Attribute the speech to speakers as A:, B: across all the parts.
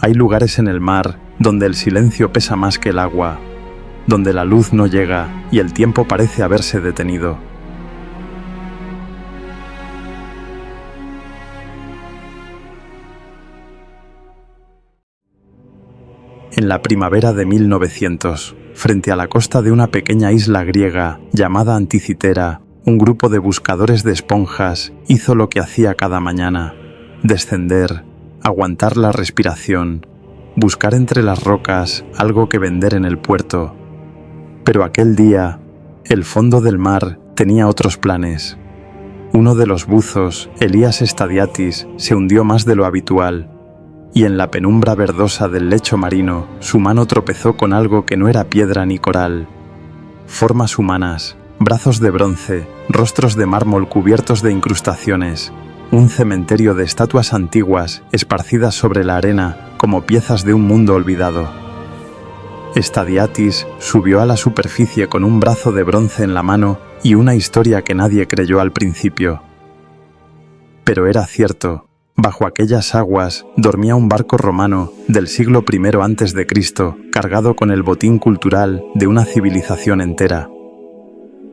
A: Hay lugares en el mar donde el silencio pesa más que el agua, donde la luz no llega y el tiempo parece haberse detenido. En la primavera de 1900, frente a la costa de una pequeña isla griega llamada Anticitera, un grupo de buscadores de esponjas hizo lo que hacía cada mañana: descender, aguantar la respiración, buscar entre las rocas algo que vender en el puerto. Pero aquel día, el fondo del mar tenía otros planes. Uno de los buzos, Elías Stadiatis, se hundió más de lo habitual, y en la penumbra verdosa del lecho marino, su mano tropezó con algo que no era piedra ni coral. Formas humanas, brazos de bronce, rostros de mármol cubiertos de incrustaciones, un cementerio de estatuas antiguas esparcidas sobre la arena como piezas de un mundo olvidado. Stadiatis subió a la superficie con un brazo de bronce en la mano y una historia que nadie creyó al principio. Pero era cierto. Bajo aquellas aguas dormía un barco romano del siglo I a.C., cargado con el botín cultural de una civilización entera.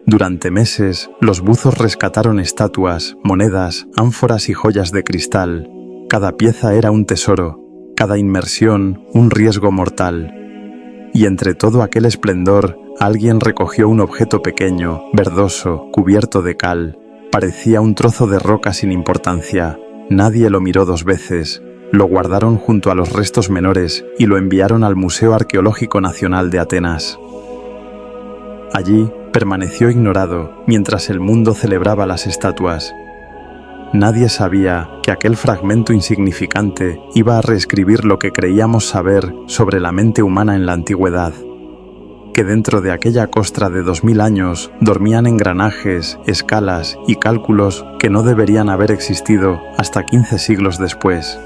A: Durante meses, los buzos rescataron estatuas, monedas, ánforas y joyas de cristal. Cada pieza era un tesoro, cada inmersión un riesgo mortal. Y entre todo aquel esplendor, alguien recogió un objeto pequeño, verdoso, cubierto de cal. Parecía un trozo de roca sin importancia. Nadie lo miró dos veces, lo guardaron junto a los restos menores y lo enviaron al Museo Arqueológico Nacional de Atenas. Allí permaneció ignorado mientras el mundo celebraba las estatuas. Nadie sabía que aquel fragmento insignificante iba a reescribir lo que creíamos saber sobre la mente humana en la antigüedad. Que dentro de aquella costra de 2000 años dormían engranajes, escalas y cálculos que no deberían haber existido hasta 15 siglos después.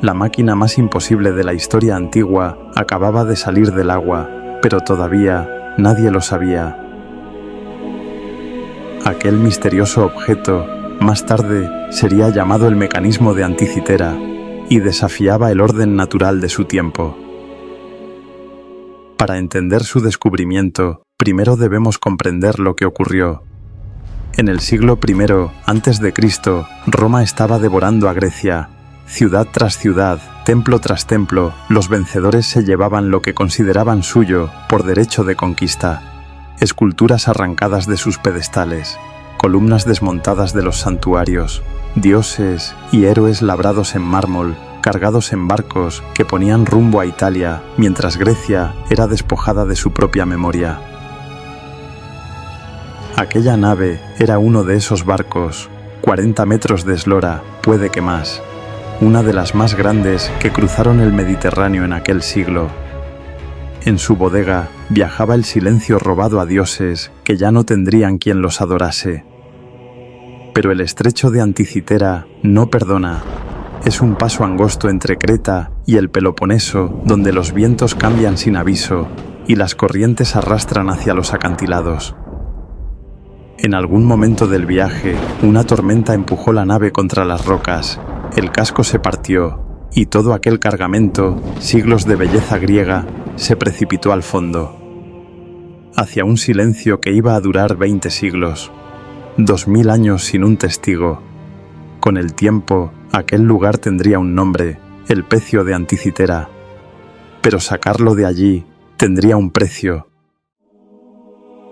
A: La máquina más imposible de la historia antigua acababa de salir del agua, pero todavía nadie lo sabía. Aquel misterioso objeto más tarde sería llamado el mecanismo de Anticitera y desafiaba el orden natural de su tiempo. Para entender su descubrimiento, primero debemos comprender lo que ocurrió. En el siglo I a.C., Roma estaba devorando a Grecia. Ciudad tras ciudad, templo tras templo, los vencedores se llevaban lo que consideraban suyo por derecho de conquista. Esculturas arrancadas de sus pedestales, columnas desmontadas de los santuarios, dioses y héroes labrados en mármol, cargados en barcos que ponían rumbo a Italia, mientras Grecia era despojada de su propia memoria. Aquella nave era uno de esos barcos, 40 metros de eslora, puede que más, una de las más grandes que cruzaron el Mediterráneo en aquel siglo. En su bodega viajaba el silencio robado a dioses que ya no tendrían quien los adorase. Pero el estrecho de Anticitera no perdona. Es un paso angosto entre Creta y el Peloponeso, donde los vientos cambian sin aviso y las corrientes arrastran hacia los acantilados. En algún momento del viaje, una tormenta empujó la nave contra las rocas, el casco se partió y todo aquel cargamento, siglos de belleza griega, se precipitó al fondo, hacia un silencio que iba a durar 20 siglos, 2000 años sin un testigo. Con el tiempo, aquel lugar tendría un nombre, el Pecio de Anticitera. Pero sacarlo de allí tendría un precio.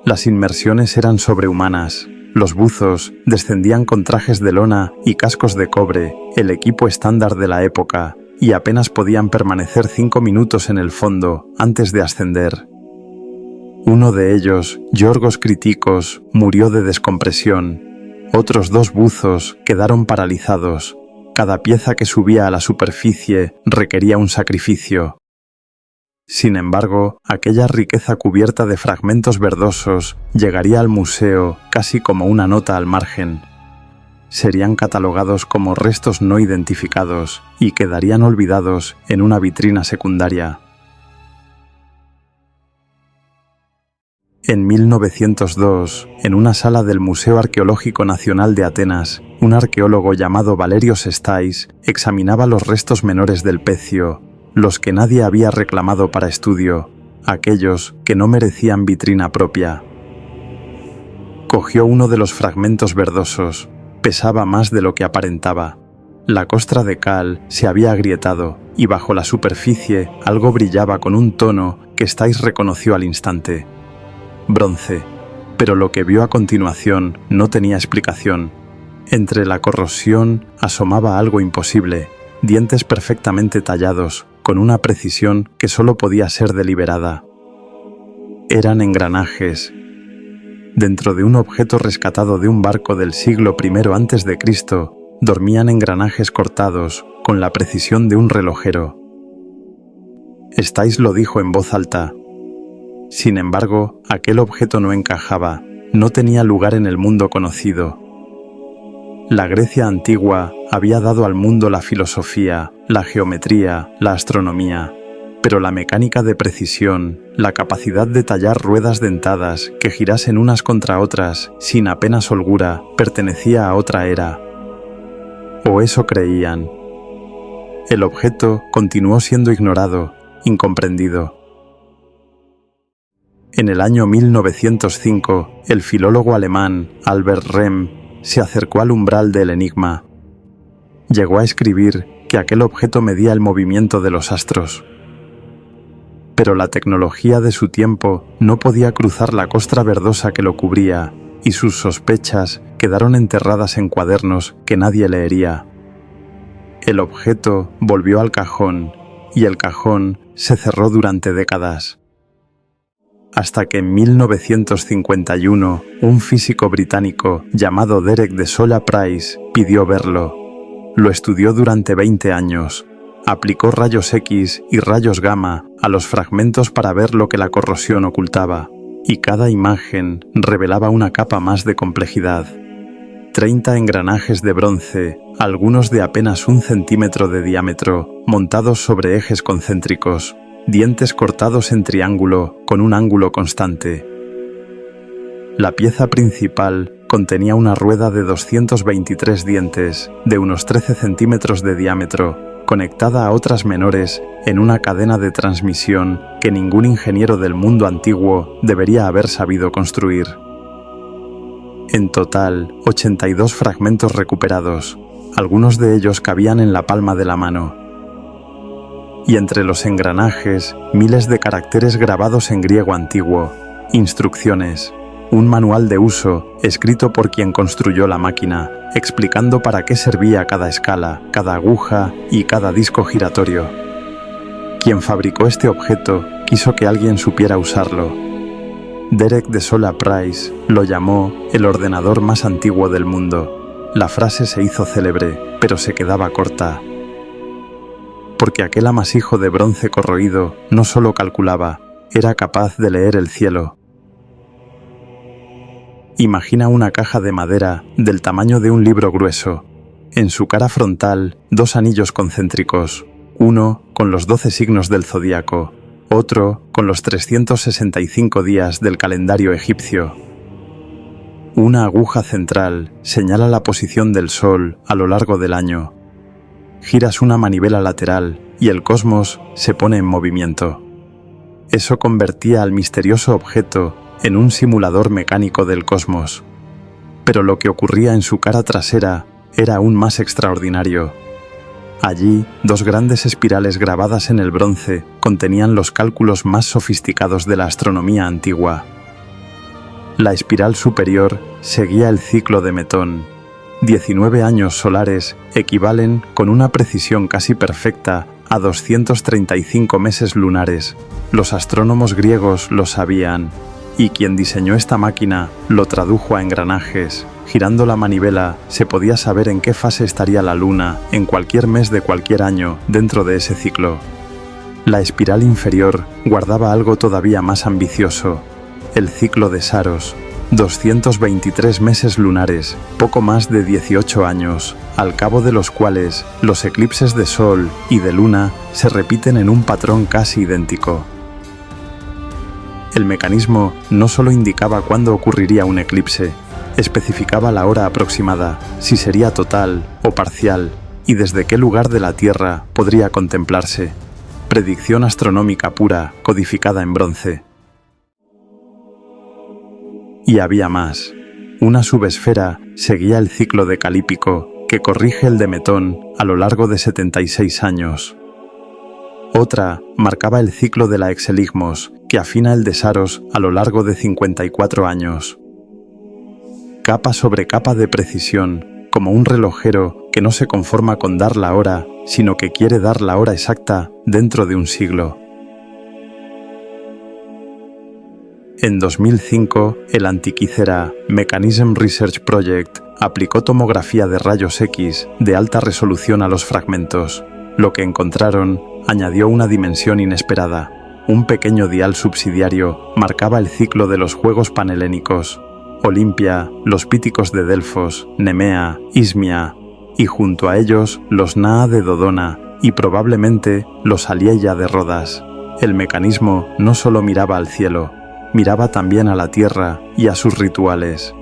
A: Las inmersiones eran sobrehumanas. Los buzos descendían con trajes de lona y cascos de cobre, el equipo estándar de la época, y apenas podían permanecer 5 minutos en el fondo antes de ascender. Uno de ellos, Yorgos Kritikos, murió de descompresión. Otros 2 buzos quedaron paralizados. Cada pieza que subía a la superficie requería un sacrificio. Sin embargo, aquella riqueza cubierta de fragmentos verdosos llegaría al museo casi como una nota al margen. Serían catalogados como restos no identificados y quedarían olvidados en una vitrina secundaria. En 1902, en una sala del Museo Arqueológico Nacional de Atenas, un arqueólogo llamado Valerios Stais examinaba los restos menores del Pecio. los que nadie había reclamado para estudio, aquellos que no merecían vitrina propia. Cogió uno de los fragmentos verdosos. Pesaba más de lo que aparentaba. La costra de cal se había agrietado y bajo la superficie algo brillaba con un tono que Styles reconoció al instante. Bronce. Pero lo que vio a continuación no tenía explicación. Entre la corrosión asomaba algo imposible, dientes perfectamente tallados, con una precisión que solo podía ser deliberada. Eran engranajes. Dentro de un objeto rescatado de un barco del siglo I a.C., dormían engranajes cortados con la precisión de un relojero. Styles lo dijo en voz alta. Sin embargo, aquel objeto no encajaba, no tenía lugar en el mundo conocido. La Grecia antigua había dado al mundo la filosofía, la geometría, la astronomía, pero la mecánica de precisión, la capacidad de tallar ruedas dentadas que girasen unas contra otras sin apenas holgura, pertenecía a otra era. O eso creían. El objeto continuó siendo ignorado, incomprendido. En el año 1905, el filólogo alemán Albert Rehm se acercó al umbral del enigma. Llegó a escribir que aquel objeto medía el movimiento de los astros. Pero la tecnología de su tiempo no podía cruzar la costra verdosa que lo cubría, y sus sospechas quedaron enterradas en cuadernos que nadie leería. El objeto volvió al cajón, y el cajón se cerró durante décadas. Hasta que en 1951 un físico británico llamado Derek de Solla Price pidió verlo. Lo estudió durante 20 años. Aplicó rayos X y rayos gamma a los fragmentos para ver lo que la corrosión ocultaba, y cada imagen revelaba una capa más de complejidad. 30 engranajes de bronce, algunos de apenas 1 centímetro de diámetro, montados sobre ejes concéntricos, dientes cortados en triángulo con un ángulo constante. La pieza principal contenía una rueda de 223 dientes, de unos 13 centímetros de diámetro, conectada a otras menores en una cadena de transmisión que ningún ingeniero del mundo antiguo debería haber sabido construir. En total, 82 fragmentos recuperados, algunos de ellos cabían en la palma de la mano. Y entre los engranajes, miles de caracteres grabados en griego antiguo, instrucciones, un manual de uso escrito por quien construyó la máquina, explicando para qué servía cada escala, cada aguja y cada disco giratorio. Quien fabricó este objeto quiso que alguien supiera usarlo. Derek de Solla Price lo llamó el ordenador más antiguo del mundo. La frase se hizo célebre, pero se quedaba corta. Porque aquel amasijo de bronce corroído no solo calculaba, era capaz de leer el cielo. Imagina una caja de madera del tamaño de un libro grueso. En su cara frontal, 2 anillos concéntricos, uno con los 12 signos del zodíaco, otro con los 365 días del calendario egipcio. Una aguja central señala la posición del Sol a lo largo del año. Giras una manivela lateral y el cosmos se pone en movimiento. Eso convertía al misterioso objeto en un simulador mecánico del cosmos. Pero lo que ocurría en su cara trasera era aún más extraordinario. Allí, 2 grandes espirales grabadas en el bronce contenían los cálculos más sofisticados de la astronomía antigua. La espiral superior seguía el ciclo de Metón. 19 años solares equivalen con una precisión casi perfecta a 235 meses lunares. Los astrónomos griegos lo sabían, y quien diseñó esta máquina lo tradujo a engranajes. Girando la manivela se podía saber en qué fase estaría la luna en cualquier mes de cualquier año dentro de ese ciclo. La espiral inferior guardaba algo todavía más ambicioso, el ciclo de Saros. 223 meses lunares, poco más de 18 años, al cabo de los cuales los eclipses de Sol y de Luna se repiten en un patrón casi idéntico. El mecanismo no solo indicaba cuándo ocurriría un eclipse, especificaba la hora aproximada, si sería total o parcial, y desde qué lugar de la Tierra podría contemplarse. predicción astronómica pura, codificada en bronce. Y había más. Una subesfera seguía el ciclo de Calípico, que corrige el de Metón a lo largo de 76 años. Otra marcaba el ciclo de la Exeligmos, que afina el de Saros a lo largo de 54 años. Capa sobre capa de precisión, como un relojero que no se conforma con dar la hora, sino que quiere dar la hora exacta dentro de un siglo. En 2005, el antiquícera Mechanism Research Project aplicó tomografía de rayos X de alta resolución a los fragmentos. Lo que encontraron añadió una dimensión inesperada. Un pequeño dial subsidiario marcaba el ciclo de los juegos panhelénicos: Olimpia, los Píticos de Delfos, Nemea, Ismia, y junto a ellos los Naa de Dodona y probablemente los Alieia de Rodas. El mecanismo no solo miraba al cielo, miraba también a la tierra y a sus rituales.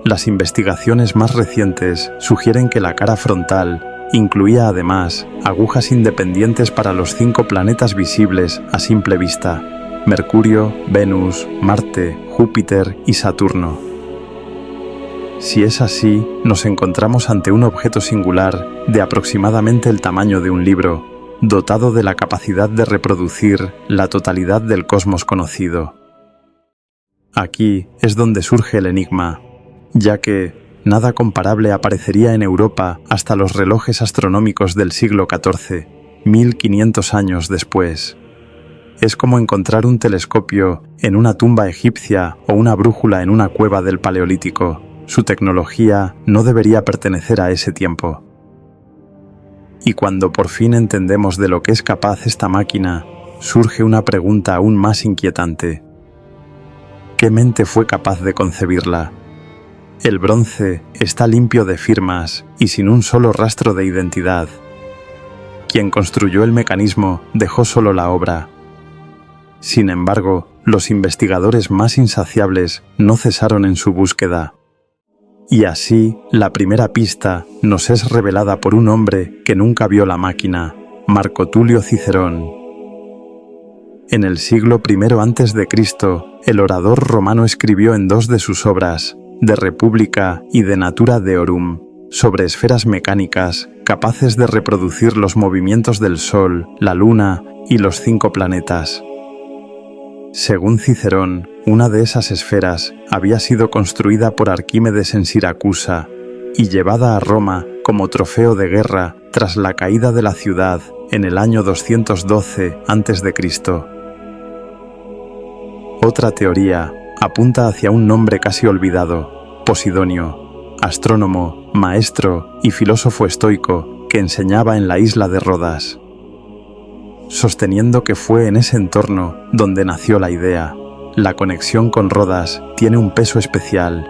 A: Las investigaciones más recientes sugieren que la cara frontal incluía además agujas independientes para los 5 planetas visibles a simple vista: Mercurio, Venus, Marte, Júpiter y Saturno. Si es así, nos encontramos ante un objeto singular de aproximadamente el tamaño de un libro, dotado de la capacidad de reproducir la totalidad del cosmos conocido. Aquí es donde surge el enigma, ya que nada comparable aparecería en Europa hasta los relojes astronómicos del siglo XIV, 1500 años después. Es como encontrar un telescopio en una tumba egipcia o una brújula en una cueva del Paleolítico. Su tecnología no debería pertenecer a ese tiempo. Y cuando por fin entendemos de lo que es capaz esta máquina, surge una pregunta aún más inquietante. ¿Qué mente fue capaz de concebirla? El bronce está limpio de firmas y sin un solo rastro de identidad. Quien construyó el mecanismo dejó solo la obra. Sin embargo, los investigadores más insaciables no cesaron en su búsqueda. Y así, la primera pista nos es revelada por un hombre que nunca vio la máquina, Marco Tulio Cicerón. En el siglo I a.C., el orador romano escribió en 2 de sus obras, De República y De Natura Deorum, sobre esferas mecánicas capaces de reproducir los movimientos del Sol, la Luna y los 5 planetas. Según Cicerón, una de esas esferas había sido construida por Arquímedes en Siracusa y llevada a Roma como trofeo de guerra tras la caída de la ciudad en el año 212 a.C. Otra teoría apunta hacia un nombre casi olvidado: Posidonio, astrónomo, maestro y filósofo estoico que enseñaba en la isla de Rodas, sosteniendo que fue en ese entorno donde nació la idea. La conexión con Rodas tiene un peso especial.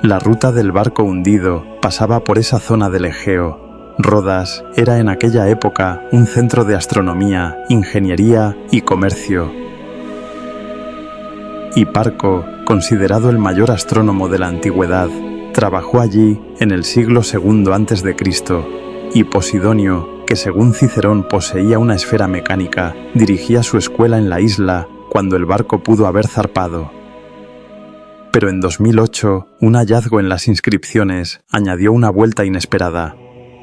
A: La ruta del barco hundido pasaba por esa zona del Egeo. Rodas era en aquella época un centro de astronomía, ingeniería y comercio. Hiparco, considerado el mayor astrónomo de la antigüedad, trabajó allí en el siglo II a.C., y Posidonio, que según Cicerón poseía una esfera mecánica, dirigía su escuela en la isla cuando el barco pudo haber zarpado. Pero en 2008, un hallazgo en las inscripciones añadió una vuelta inesperada.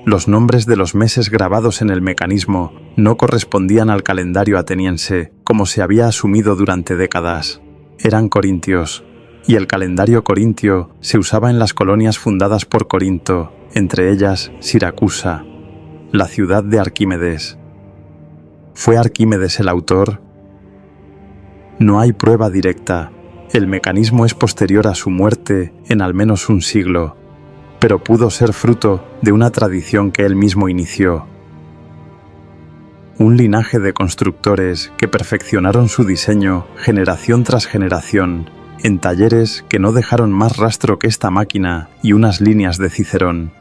A: Los nombres de los meses grabados en el mecanismo no correspondían al calendario ateniense, como se había asumido durante décadas. Eran corintios, y el calendario corintio se usaba en las colonias fundadas por Corinto, entre ellas Siracusa, la ciudad de Arquímedes. ¿Fue Arquímedes el autor? No hay prueba directa. El mecanismo es posterior a su muerte en al menos un siglo, pero pudo ser fruto de una tradición que él mismo inició. Un linaje de constructores que perfeccionaron su diseño generación tras generación, en talleres que no dejaron más rastro que esta máquina y unas líneas de Cicerón.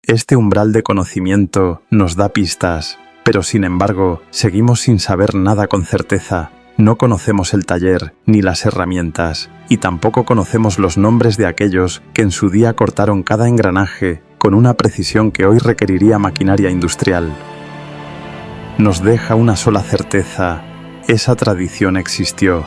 A: Este umbral de conocimiento nos da pistas, pero sin embargo, seguimos sin saber nada con certeza. No conocemos el taller ni las herramientas, y tampoco conocemos los nombres de aquellos que en su día cortaron cada engranaje con una precisión que hoy requeriría maquinaria industrial. nos deja una sola certeza: esa tradición existió.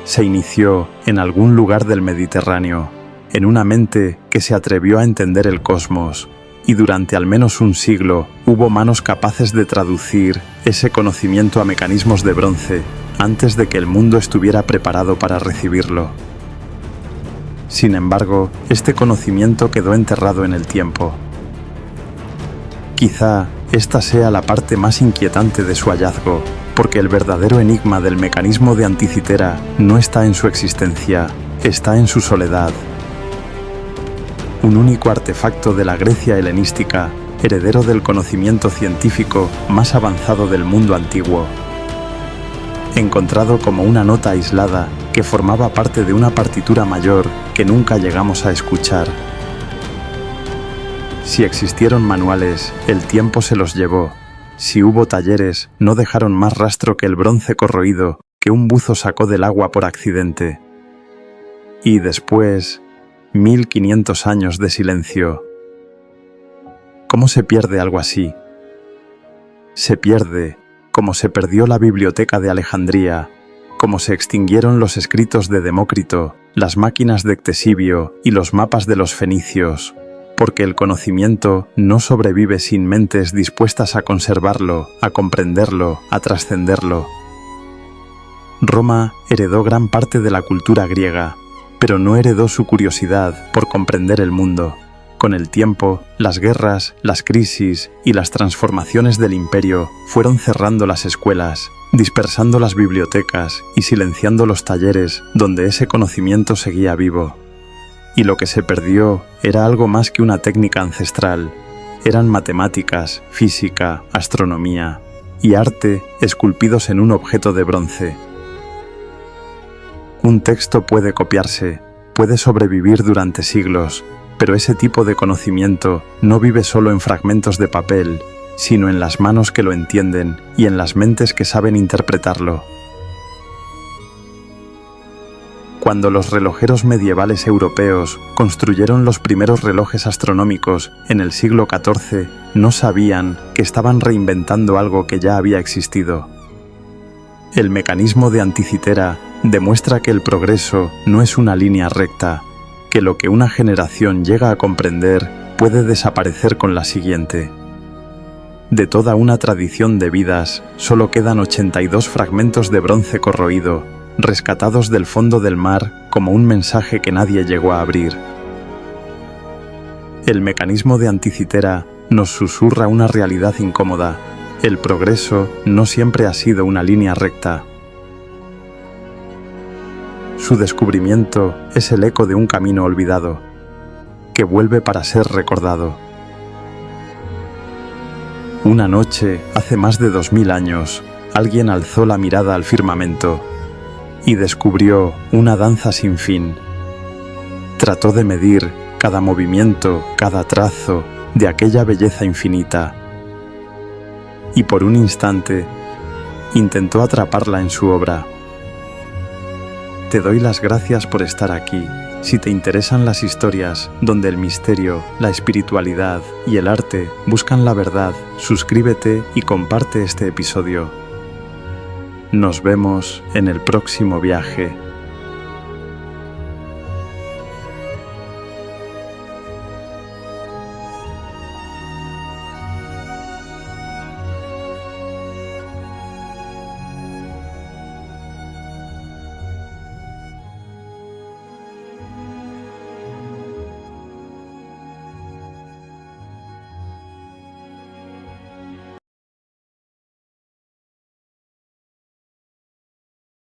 A: Se inició en algún lugar del Mediterráneo, en una mente que se atrevió a entender el cosmos, y durante al menos un siglo hubo manos capaces de traducir ese conocimiento a mecanismos de bronce antes de que el mundo estuviera preparado para recibirlo. Sin embargo, este conocimiento quedó enterrado en el tiempo. Quizá esta sea la parte más inquietante de su hallazgo, porque el verdadero enigma del mecanismo de Anticitera no está en su existencia, está en su soledad. Un único artefacto de la Grecia helenística, heredero del conocimiento científico más avanzado del mundo antiguo. Encontrado como una nota aislada que formaba parte de una partitura mayor que nunca llegamos a escuchar. Si existieron manuales, el tiempo se los llevó. Si hubo talleres, no dejaron más rastro que el bronce corroído que un buzo sacó del agua por accidente. Y después, 1500 años de silencio. ¿Cómo se pierde algo así? Se pierde como se perdió la biblioteca de Alejandría, como se extinguieron los escritos de Demócrito, las máquinas de Ctesibio y los mapas de los fenicios, porque el conocimiento no sobrevive sin mentes dispuestas a conservarlo, a comprenderlo, a trascenderlo. Roma heredó gran parte de la cultura griega, pero no heredó su curiosidad por comprender el mundo. Con el tiempo, las guerras, las crisis y las transformaciones del imperio fueron cerrando las escuelas, dispersando las bibliotecas y silenciando los talleres donde ese conocimiento seguía vivo. Y lo que se perdió era algo más que una técnica ancestral. Eran matemáticas, física, astronomía y arte esculpidos en un objeto de bronce. Un texto puede copiarse, puede sobrevivir durante siglos, pero ese tipo de conocimiento no vive solo en fragmentos de papel, sino en las manos que lo entienden y en las mentes que saben interpretarlo. Cuando los relojeros medievales europeos construyeron los primeros relojes astronómicos en el siglo XIV, no sabían que estaban reinventando algo que ya había existido. El mecanismo de Anticitera demuestra que el progreso no es una línea recta, que lo que una generación llega a comprender puede desaparecer con la siguiente. De toda una tradición de vidas, solo quedan 82 fragmentos de bronce corroído, rescatados del fondo del mar como un mensaje que nadie llegó a abrir. El mecanismo de Anticitera nos susurra una realidad incómoda. El progreso no siempre ha sido una línea recta. Su descubrimiento es el eco de un camino olvidado, que vuelve para ser recordado. Una noche, hace más de 2000 años, alguien alzó la mirada al firmamento y descubrió una danza sin fin. Trató de medir cada movimiento, cada trazo de aquella belleza infinita. Y por un instante, intentó atraparla en su obra. Te doy las gracias por estar aquí. Si te interesan las historias donde el misterio, la espiritualidad y el arte buscan la verdad, suscríbete y comparte este episodio. Nos vemos en el próximo viaje.